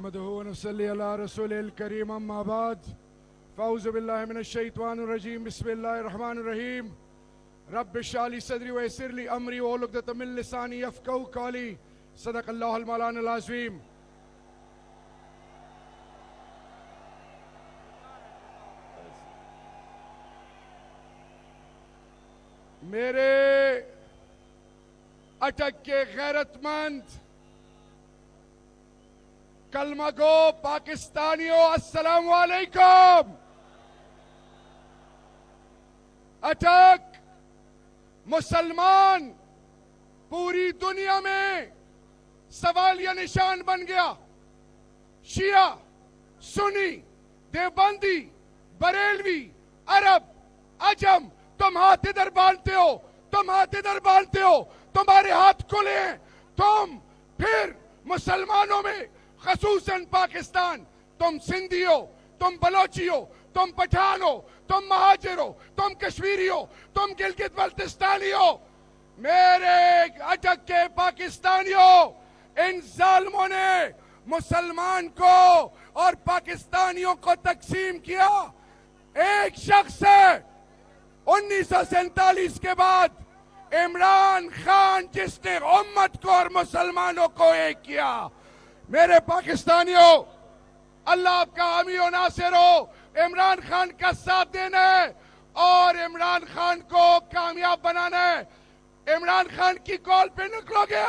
نحمده ونصلي على رسوله الكريم أما بعد فأعوذ بالله من الشيطان الرجيم بسم الله الرحمن الرحيم رب اشرح لي صدري ويسر لي أمري واحلل عقدة من لساني يفقهوا قولي صدق الله المولانا العظيم. میرے اٹک کے غیرت مند کلمہ گو پاکستانیوں السلام علیکم. اٹک مسلمان پوری دنیا میں سوالیہ نشان بن گیا. شیعہ، سنی، دیوبندی، بریلوی، عرب، عجم، تم ہاتھ ادھر باندھتے ہو، تم ہاتھ ادھر باندھتے ہو، تمہارے ہاتھ کھلے ہیں. تم پھر مسلمانوں میں خصوصاً پاکستان، تم سندھی ہو، تم بلوچی ہو، تم پٹھان ہو، تم مہاجر ہو، تم کشمیری ہو، تم گلگت بلتستانی ہو. میرے اٹک کے پاکستانیوں، ان ظالموں نے مسلمان کو اور پاکستانیوں کو تقسیم کیا. ایک شخص ہے 1947 کے بعد عمران خان جس نے امت کو اور مسلمانوں کو ایک کیا. میرے پاکستانیوں، اللہ آپ کا حامی و ناصر ہو. عمران خان کا ساتھ دینا ہے اور عمران خان کو کامیاب بنانا ہے. عمران خان کی کال پہ نکلو گے.